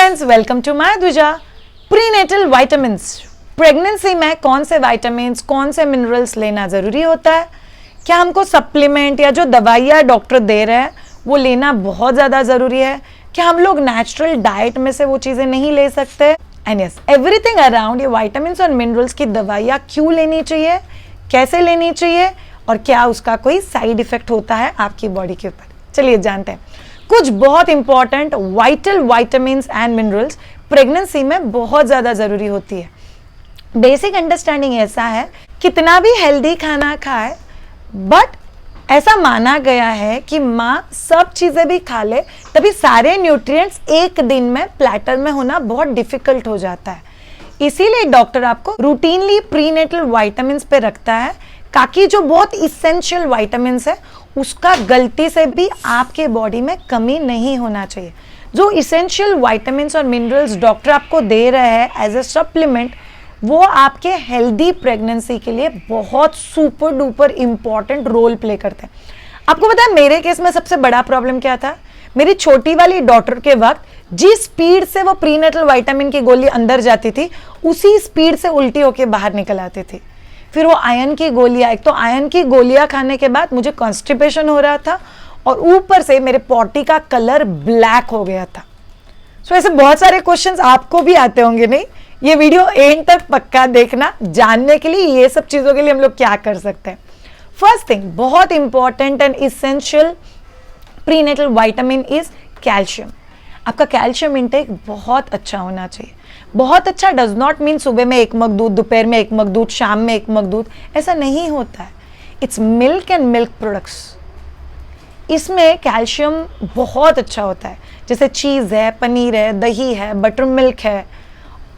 Friends, welcome to my Dwija. Prenatal vitamins, pregnancy में कौन से विटामिन्स, कौन से मिनरल्स लेना ज़रूरी होता है? क्या हमको सप्लीमेंट या जो दवाइयाँ डॉक्टर दे रहे हैं वो लेना बहुत ज़्यादा ज़रूरी है? क्या हम लोग नेचुरल डाइट में से वो चीज़ें नहीं ले सकते? एंड यस, एवरीथिंग अराउंड ये विटामिन्स और मिनरल्स की दवाइयाँ क्यों लेनी चाहिए, कैसे लेनी चाहिए और क्या उसका कोई साइड इफेक्ट होता है आपकी बॉडी के ऊपर? चलिए जानते हैं। कुछ बहुत important vital vitamins and minerals pregnancy में बहुत ज़्यादा ज़रूरी होती है। बेसिक अंडरस्टैंडिंग ऐसा है, कितना भी हेल्दी खाना खाए बट ऐसा माना गया है कि माँ सब चीज़ें भी खा ले तभी सारे न्यूट्रिएंट्स एक दिन में प्लेटर में होना बहुत डिफिकल्ट हो जाता है। इसीलिए डॉक्टर आपको रूटीनली प्रीनेटल विटामिन्स पे रखता है ताकि जो बहुत इसेंशियल विटामिन्स है उसका गलती से भी आपके बॉडी में कमी नहीं होना चाहिए। जो इसेंशियल विटामिन्स और मिनरल्स डॉक्टर आपको दे रहे हैं एज ए सप्लीमेंट, वो आपके हेल्दी प्रेगनेंसी के लिए बहुत super duper important role play करते हैं। आपको पता है मेरे केस में सबसे बड़ा प्रॉब्लम क्या था? मेरी छोटी वाली डॉटर के वक्त जिस स्पीड से वो प्रीनेटल विटामिन की गोली अंदर जाती थी उसी स्पीड से उल्टी होके बाहर निकल आती थी। फिर वो आयरन की गोलियां, एक तो आयरन की गोलियां खाने के बाद मुझे कॉन्स्टिपेशन हो रहा था और ऊपर से मेरे पॉटी का कलर ब्लैक हो गया था। सो ऐसे बहुत सारे क्वेश्चंस आपको भी आते होंगे, नहीं? ये वीडियो एंड तक पक्का देखना जानने के लिए ये सब चीज़ों के लिए हम लोग क्या कर सकते हैं। फर्स्ट थिंग, बहुत important and essential prenatal vitamin is calcium. आपका कैल्शियम इंटेक बहुत अच्छा होना चाहिए। बहुत अच्छा डज नॉट मीन सुबह में 1 मग दूध, दोपहर में 1 मग दूध, शाम में 1 मग दूध, ऐसा नहीं होता है। It's milk and milk products, इसमें कैल्शियम बहुत अच्छा होता है। जैसे चीज़ है, पनीर है, दही है, बटर मिल्क है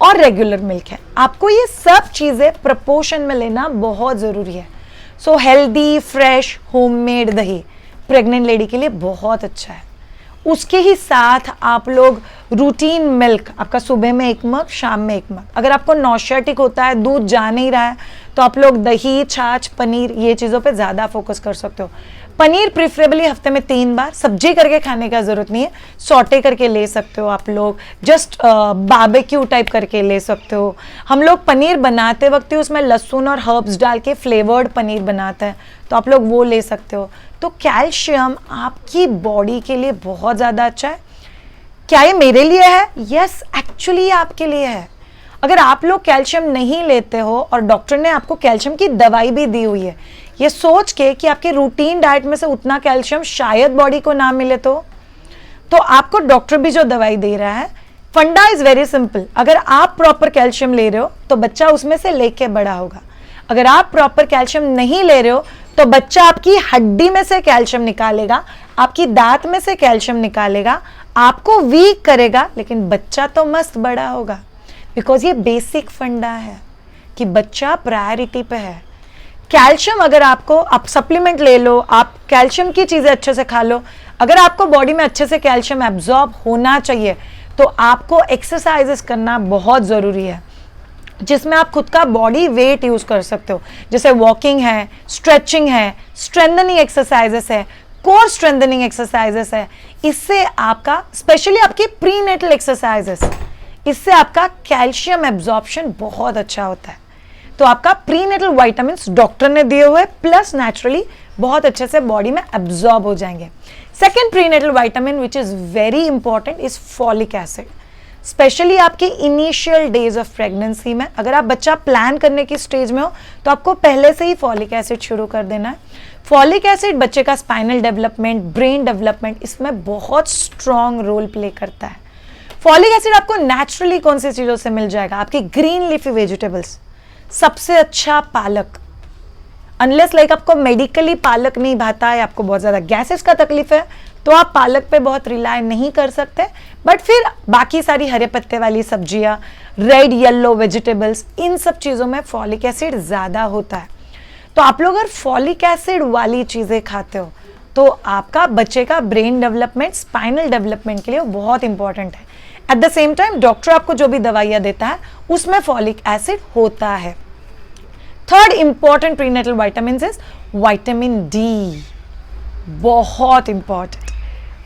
और रेगुलर मिल्क है। आपको ये सब चीज़ें प्रपोर्शन में लेना बहुत ज़रूरी है। सो हेल्दी फ्रेश होममेड दही प्रेग्नेंट लेडी के लिए बहुत अच्छा है। उसके ही साथ आप लोग रूटीन मिल्क, आपका सुबह में 1 मग, शाम में 1 मग। अगर आपको नॉशियाटिक होता है, दूध जा नहीं रहा है, तो आप लोग दही, छाछ, पनीर ये चीज़ों पे ज़्यादा फोकस कर सकते हो। पनीर प्रिफरेबली हफ्ते में 3 बार, सब्जी करके खाने का ज़रूरत नहीं है, सॉटे करके ले सकते हो आप लोग, जस्ट बारबेक्यू टाइप करके ले सकते हो। हम लोग पनीर बनाते वक्त ही उसमें लहसुन और हर्ब्स डाल के फ्लेवर्ड पनीर बनाते हैं, तो आप लोग वो ले सकते हो। तो कैल्शियम आपकी बॉडी के लिए बहुत ज़्यादा अच्छा है। क्या ये मेरे लिए है? यस, एक्चुअली आपके लिए है। अगर आप लोग कैल्शियम नहीं लेते हो और डॉक्टर ने आपको कैल्शियम की दवाई भी दी हुई है, ये सोच के कि आपके रूटीन डाइट में से उतना कैल्शियम शायद बॉडी को ना मिले, तो आपको डॉक्टर भी जो दवाई दे रहा है, फंडा इज वेरी सिंपल। अगर आप प्रॉपर कैल्शियम ले रहे हो तो बच्चा उसमें से लेके बड़ा होगा। अगर आप प्रॉपर कैल्शियम नहीं ले रहे हो तो बच्चा आपकी हड्डी में से कैल्शियम निकालेगा, आपकी दांत में से कैल्शियम निकालेगा, आपको वीक करेगा, लेकिन बच्चा तो मस्त बड़ा होगा। बिकॉज ये बेसिक फंडा है कि बच्चा प्रायोरिटी पे है। कैल्शियम अगर आपको, आप सप्लीमेंट ले लो, आप कैल्शियम की चीज़ें अच्छे से खा लो। अगर आपको बॉडी में अच्छे से कैल्शियम एब्जॉर्ब होना चाहिए तो आपको एक्सरसाइजेस करना बहुत ज़रूरी है, जिसमें आप खुद का बॉडी वेट यूज़ कर सकते हो। जैसे वॉकिंग है, स्ट्रेचिंग है, स्ट्रेंथनिंग एक्सरसाइजेस है, कोर स्ट्रेंथनिंग एक्सरसाइजेस है। इससे आपका, स्पेशली आपकी प्रीनेटल एक्सरसाइजेस, इससे आपका कैल्शियम एब्जॉर्प्शन बहुत अच्छा होता है। तो आपका प्रीनेटल विटामिन्स डॉक्टर ने दिए हुए प्लस नेचुरली बहुत अच्छे से बॉडी में एब्जॉर्ब हो जाएंगे। Second prenatal vitamin which is very important is folic acid. Specially आपके इनिशियल डेज ऑफ प्रेगनेंसी में, अगर आप बच्चा प्लान करने की स्टेज में हो तो आपको पहले से ही फॉलिक एसिड शुरू कर देना है। फॉलिक एसिड बच्चे का स्पाइनल डेवलपमेंट, ब्रेन डेवलपमेंट, इसमें बहुत स्ट्रॉन्ग रोल प्ले करता है। फॉलिक एसिड आपको नेचुरली कौन सी चीज़ों से मिल जाएगा? आपकी ग्रीन लीफी वेजिटेबल्स, सबसे अच्छा पालक। अनलेस लाइक आपको मेडिकली पालक नहीं भाता है, आपको बहुत ज़्यादा गैसेस का तकलीफ है, तो आप पालक पे बहुत रिलाय नहीं कर सकते, बट फिर बाकी सारी हरे पत्ते वाली सब्जियां, रेड येलो वेजिटेबल्स, इन सब चीज़ों में फॉलिक एसिड ज़्यादा होता है। तो आप लोग अगर फॉलिक एसिड वाली चीज़ें खाते हो तो आपका बच्चे का ब्रेन डेवलपमेंट, स्पाइनल डेवलपमेंट के लिए बहुत इंपॉर्टेंट है। Eight the same time doctor आपको जो भी दवाइयाँ देता है उसमें फॉलिक एसिड होता है। Third important prenatal vitamin is vitamin D, बहुत इंपॉर्टेंट।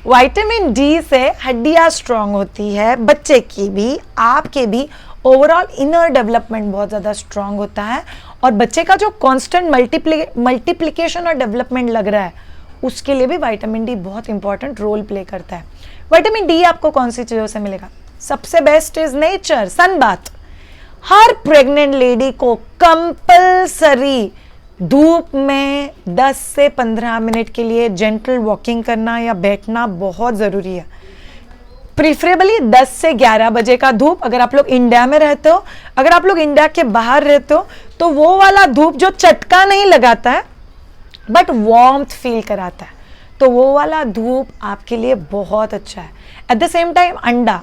विटामिन डी से हड्डियाँ स्ट्रांग होती है, बच्चे की भी, आपके भी ओवरऑल इनर डेवलपमेंट बहुत ज़्यादा स्ट्रांग होता है, और बच्चे का जो कांस्टेंट मल्टीप्लिकेशन और डेवलपमेंट लग रहा है उसके लिए भी विटामिन डी बहुत इंपॉर्टेंट रोल प्ले करता है। विटामिन डी आपको कौन सी चीज़ों से मिलेगा? सबसे best is nature, sunbath. Her pregnant lady को कंपल्सरी धूप में 10 से 15 मिनट के लिए जेंटल वॉकिंग करना या बैठना बहुत ज़रूरी है। प्रीफरेबली 10 से 11 बजे का धूप। अगर आप लोग इंडिया में रहते हो, अगर आप लोग इंडिया के बाहर रहते हो, तो वो वाला धूप जो चटका नहीं लगाता है बट वार्मथ फील कराता है, तो वो वाला धूप आपके लिए बहुत अच्छा है। एट द सेम टाइम अंडा,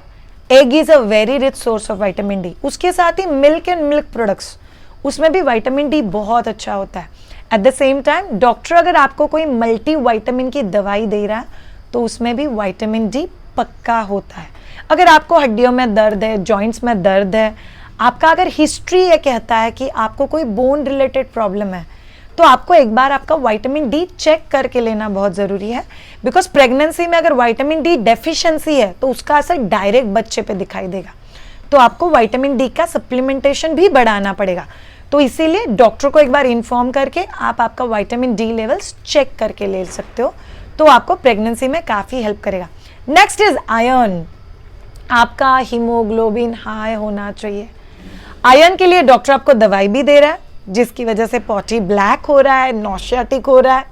egg is a very rich source of vitamin D. उसके साथ ही मिल्क एंड मिल्क प्रोडक्ट्स, उसमें भी विटामिन डी बहुत अच्छा होता है। Eight the same time doctor अगर आपको कोई मल्टी विटामिन की दवाई दे रहा है तो उसमें भी विटामिन डी पक्का होता है। अगर आपको हड्डियों में दर्द है, जॉइंट्स में दर्द है, आपका अगर हिस्ट्री ये कहता है कि आपको कोई बोन रिलेटेड प्रॉब्लम है, तो आपको एक बार आपका विटामिन डी चेक करके लेना बहुत ज़रूरी है। बिकॉज प्रेगनेंसी में अगर विटामिन डी डेफिशिएंसी है तो उसका असर डायरेक्ट बच्चे पे दिखाई देगा, तो आपको विटामिन डी का सप्लीमेंटेशन भी बढ़ाना पड़ेगा। तो इसीलिए डॉक्टर को एक बार इन्फॉर्म करके आप आपका विटामिन डी लेवल्स चेक करके ले सकते हो, तो आपको प्रेगनेंसी में काफ़ी हेल्प करेगा। Next is iron. आपका हीमोग्लोबिन हाई होना चाहिए। आयरन के लिए डॉक्टर आपको दवाई भी दे रहा है, जिसकी वजह से पॉटी ब्लैक हो रहा है, नॉशियाटिक हो रहा है,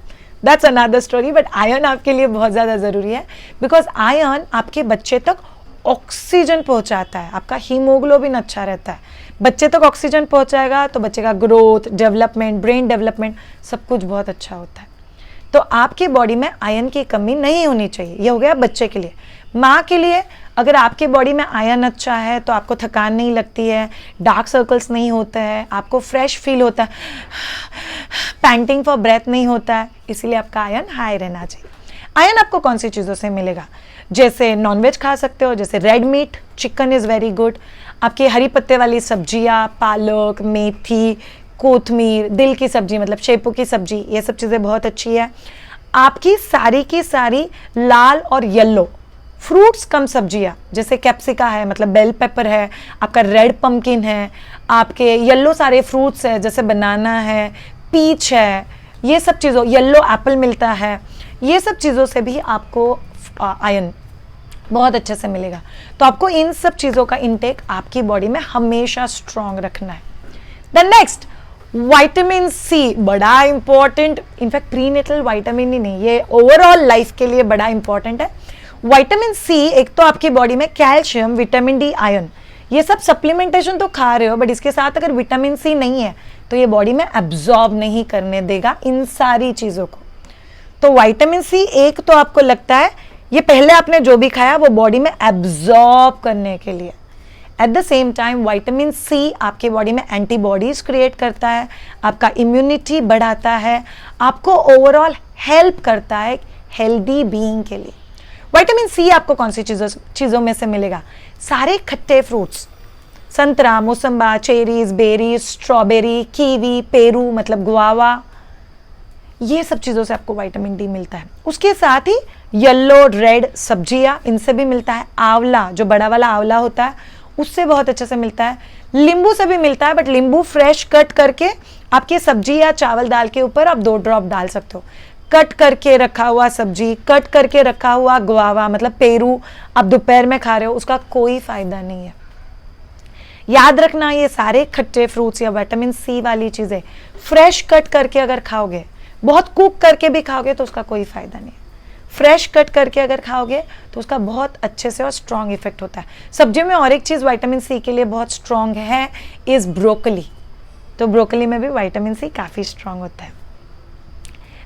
that's another story. But iron आपके लिए बहुत ज़्यादा ज़रूरी है, बिकॉज आयरन आपके बच्चे तक ऑक्सीजन पहुंचाता है। आपका हीमोग्लोबिन अच्छा रहता है, बच्चे तक ऑक्सीजन पहुंचाएगा तो बच्चे का ग्रोथ, डेवलपमेंट, ब्रेन डेवलपमेंट सब कुछ बहुत अच्छा होता है। तो आपके बॉडी में आयरन की कमी नहीं होनी चाहिए। ये हो गया बच्चे के लिए। माँ के लिए, अगर आपके बॉडी में आयरन अच्छा है तो आपको थकान नहीं लगती है, डार्क सर्कल्स नहीं होते हैं, आपको फ्रेश फील होता है, पैंटिंग फॉर ब्रेथ नहीं होता है, इसीलिए आपका आयरन हाई रहना चाहिए। आयरन आपको कौन सी चीज़ों से मिलेगा? जैसे नॉनवेज खा सकते हो, जैसे red meat, chicken is very good. आपकी हरी पत्ते वाली सब्जियाँ, पालक, मेथी, कोथमीर, दिल की सब्जी मतलब शेपू की सब्जी, ये सब चीज़ें बहुत अच्छी है। आपकी सारी की सारी लाल और येलो फ्रूट्स कम सब्जियाँ, जैसे कैप्सिका है मतलब बेल पेपर है, आपका रेड पम्पकिन है, आपके येलो सारे फ्रूट्स है जैसे बनाना है, पीच है, ये सब चीज़ों, येलो एप्पल मिलता है, ये सब चीज़ों से भी आपको आयरन बहुत अच्छे से मिलेगा। तो आपको इन सब चीज़ों का इंटेक आपकी बॉडी में हमेशा स्ट्रॉन्ग रखना है। द नेक्स्ट, विटामिन सी, बड़ा इंपॉर्टेंट, इनफैक्ट प्रीनेटल विटामिन ही नहीं, ये ओवरऑल लाइफ के लिए बड़ा इंपॉर्टेंट है। विटामिन सी, एक तो आपकी बॉडी में कैल्शियम, विटामिन डी, आयरन, ये सब सप्लीमेंटेशन तो खा रहे हो, बट इसके साथ अगर विटामिन सी नहीं है तो ये बॉडी में एब्जॉर्ब नहीं करने देगा इन सारी चीज़ों को। तो विटामिन सी, एक तो आपको लगता है ये पहले आपने जो भी खाया वो बॉडी में एब्जॉर्ब करने के लिए। At the same time vitamin C आपके बॉडी में एंटीबॉडीज क्रिएट करता है, आपका इम्यूनिटी बढ़ाता है, आपको ओवरऑल हेल्प करता है हेल्दी बीइंग के लिए। विटामिन सी आपको कौन सी चीज़ों में से मिलेगा? सारे खट्टे फ्रूट्स, संतरा, मौसम्बा, चेरीज, बेरीज, स्ट्रॉबेरी, कीवी, पेरू मतलब गुआवा, ये सब चीज़ों से आपको विटामिन डी मिलता है। उसके साथ ही येलो, रेड सब्जियां, इनसे भी मिलता है। आंवला, जो बड़ा वाला आंवला होता है, उससे बहुत अच्छे से मिलता है। नींबू से भी मिलता है, बट नींबू फ्रेश कट करके आपकी सब्जी या चावल दाल के ऊपर आप 2 ड्रॉप डाल सकते हो। कट करके रखा हुआ सब्जी, कट करके रखा हुआ गुआवा मतलब पेरू आप दोपहर में खा रहे हो, उसका कोई फायदा नहीं है। याद रखना, ये सारे खट्टे फ्रूट्स या विटामिन सी वाली चीज़ें फ्रेश कट करके अगर खाओगे, बहुत कुक करके भी खाओगे तो उसका कोई फायदा नहीं है। फ्रेश कट करके अगर खाओगे तो उसका बहुत अच्छे से और स्ट्रॉन्ग इफेक्ट होता है। सब्जी में और एक चीज़ विटामिन सी के लिए बहुत स्ट्रॉन्ग है, इज ब्रोकली। तो ब्रोकली में भी विटामिन सी काफ़ी स्ट्रॉन्ग होता है।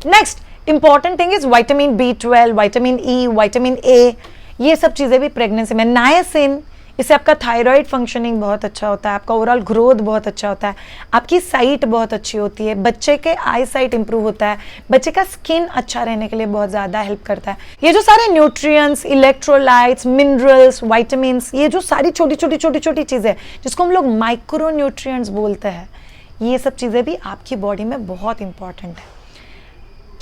Next important thing is vitamin B12, vitamin E, vitamin A, ये सब चीज़ें भी प्रेगनेंसी में। नायसिन, इससे आपका थायराइड फंक्शनिंग बहुत अच्छा होता है, आपका ओवरऑल ग्रोथ बहुत अच्छा होता है, आपकी साइट बहुत अच्छी होती है, बच्चे के आई साइट इंप्रूव होता है, बच्चे का स्किन अच्छा रहने के लिए बहुत ज़्यादा हेल्प करता है। ये जो सारे न्यूट्रिएंट्स, इलेक्ट्रोलाइट्स, मिनरल्स, विटामिन्स, ये जो सारी छोटी छोटी चीज़ें जिसको हम लोग माइक्रो न्यूट्रिएंट्स बोलते हैं, ये सब चीज़ें भी आपकी बॉडी में बहुत इंपॉर्टेंट है।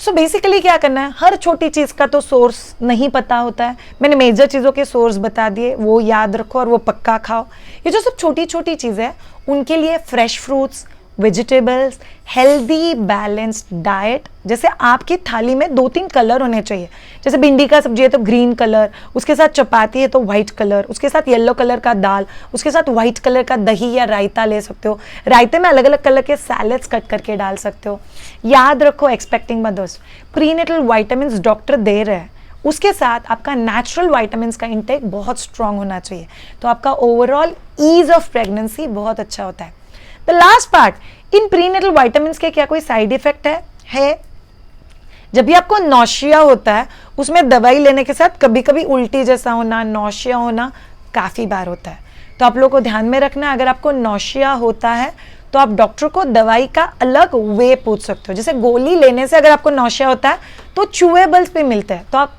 सो बेसिकली क्या करना है, हर छोटी चीज़ का तो सोर्स नहीं पता होता है, मैंने मेजर चीज़ों के सोर्स बता दिए, वो याद रखो और वो पक्का खाओ। ये जो सब छोटी छोटी चीज़ें हैं उनके लिए fresh fruits, vegetables, healthy balanced diet, जैसे आपकी थाली में 2-3 कलर होने चाहिए। जैसे भिंडी का सब्जी है तो ग्रीन कलर, उसके साथ चपाती है तो वाइट कलर, उसके साथ येलो कलर का दाल, उसके साथ वाइट कलर का दही या रायता ले सकते हो। रायते में अलग अलग कलर के सैलेड्स कट करके डाल सकते हो। याद रखो, expecting mothers, prenatal vitamin doctor दे रहे हैं, उसके साथ आपका नेचुरल वाइटामिन का इंटेक बहुत स्ट्रांग होना चाहिए, तो आपका ओवरऑल ईज ऑफ प्रेगनेंसी बहुत अच्छा होता है। The last part, in prenatal vitamin के क्या कोई साइड इफेक्ट है? जब भी आपको नौशिया होता है, उसमें दवाई लेने के साथ कभी कभी उल्टी जैसा होना, नौशिया होना काफ़ी बार होता है। तो आप लोगों को ध्यान में रखना है, अगर आपको नौशिया होता है तो आप डॉक्टर को दवाई का अलग वे पूछ सकते हो। जैसे गोली लेने से अगर आपको नौशिया होता है तो चूएबल्स भी मिलते हैं, तो आप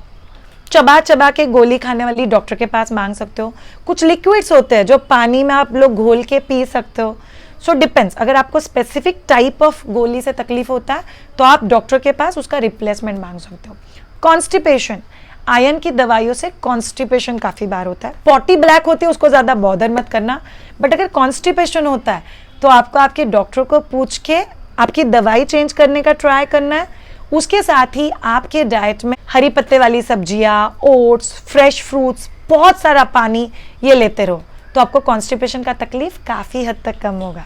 चबा चबा के गोली खाने वाली डॉक्टर के पास मांग सकते हो। कुछ लिक्विड्स होते हैं जो पानी में आप लोग घोल के पी सकते हो। सो डिपेंड्स, अगर आपको स्पेसिफिक टाइप ऑफ गोली से तकलीफ होता है तो आप डॉक्टर के पास उसका रिप्लेसमेंट मांग सकते हो। कॉन्स्टिपेशन, आयरन की दवाइयों से कॉन्स्टिपेशन काफ़ी बार होता है। पॉटी ब्लैक होती है, उसको ज़्यादा बॉदर मत करना, बट अगर कॉन्स्टिपेशन होता है तो आपको आपके डॉक्टर को पूछ के आपकी दवाई चेंज करने का ट्राई करना है। उसके साथ ही आपके डाइट में हरी पत्ते वाली सब्जियां, ओट्स, फ्रेश फ्रूट्स, बहुत सारा पानी, ये लेते रहो, तो आपको कॉन्स्टिपेशन का तकलीफ काफ़ी हद तक कम होगा।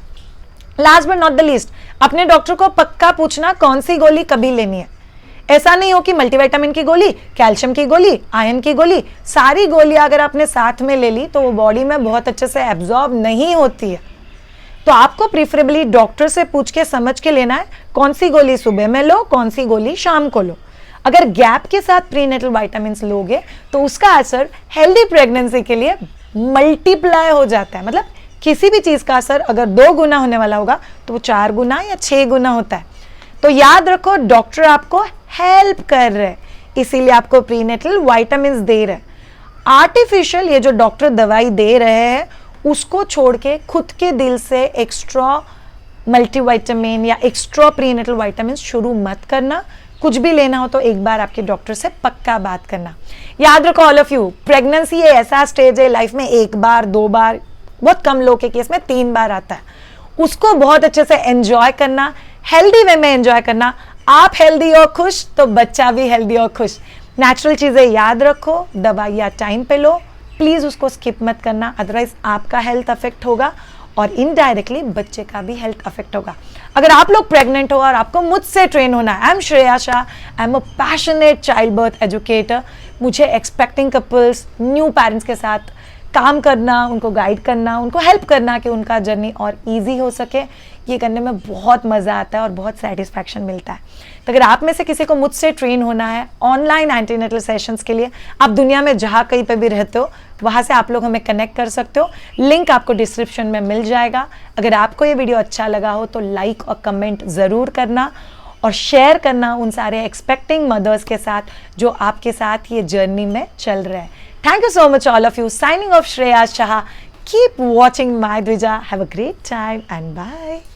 Last but not the least, अपने डॉक्टर को पक्का पूछना कौन सी गोली कभी लेनी है। ऐसा नहीं हो कि मल्टीविटामिन की गोली, कैल्शियम की गोली, आयरन की गोली, सारी गोलियां अगर आपने साथ में ले ली तो वो बॉडी में बहुत अच्छे से एब्जॉर्ब नहीं होती है। तो आपको प्रीफरेबली डॉक्टर से पूछ के समझ के लेना है कौन सी गोली सुबह में लो, कौन सी गोली शाम को लो। अगर गैप के साथ प्रीनेटल वाइटामिन लोगे तो उसका असर हेल्दी प्रेगनेंसी के लिए मल्टीप्लाई हो जाता है। मतलब किसी भी चीज का असर अगर 2 गुना होने वाला होगा तो वो 4 गुना या 6 गुना होता है। तो याद रखो, डॉक्टर आपको हेल्प कर रहे हैं, इसीलिए आपको प्रीनेटल वाइटामिन दे रहे हैं। आर्टिफिशियल ये जो डॉक्टर दवाई दे रहे हैं उसको छोड़ के खुद के दिल से एक्स्ट्रा मल्टीविटामिन या एक्स्ट्रा प्रीनेटल वाइटामिन शुरू मत करना। कुछ भी लेना हो तो एक बार आपके डॉक्टर से पक्का बात करना। याद रखो ऑल ऑफ यू, प्रेगनेंसी ये ऐसा स्टेज है लाइफ में 1 बार 2 बार, बहुत कम लोग के केस में 3 बार आता है। उसको बहुत अच्छे से एंजॉय करना, हेल्दी वे में एंजॉय करना। आप हेल्दी और खुश तो बच्चा भी हेल्दी और खुश। नेचुरल चीजें याद रखो, दवाइयाँ टाइम पे लो, प्लीज उसको स्किप मत करना, अदरवाइज आपका हेल्थ अफेक्ट होगा और इनडायरेक्टली बच्चे का भी हेल्थ अफेक्ट होगा। अगर आप लोग प्रेग्नेंट हो और आपको मुझसे ट्रेन होना है, I am Shreya Shah, I am a passionate child birth educator. मुझे एक्सपेक्टिंग कपल्स, न्यू पेरेंट्स के साथ काम करना, उनको गाइड करना, उनको हेल्प करना कि उनका जर्नी और इजी हो सके, ये करने में बहुत मज़ा आता है और बहुत सेटिस्फैक्शन मिलता है। तो अगर आप में से किसी को मुझसे ट्रेन होना है ऑनलाइन एंटीनेटल सेशंस के लिए, आप दुनिया में जहाँ कहीं पे भी रहते हो वहाँ से आप लोग हमें कनेक्ट कर सकते हो। लिंक आपको डिस्क्रिप्शन में मिल जाएगा। अगर आपको ये वीडियो अच्छा लगा हो तो लाइक और कमेंट ज़रूर करना और शेयर करना उन सारे एक्सपेक्टिंग मदर्स के साथ जो आपके साथ ये जर्नी में चल रहे हैं। Thank you so much all of you. Signing off, Shreya Shah. Keep watching My Dvija. Have a great time and bye.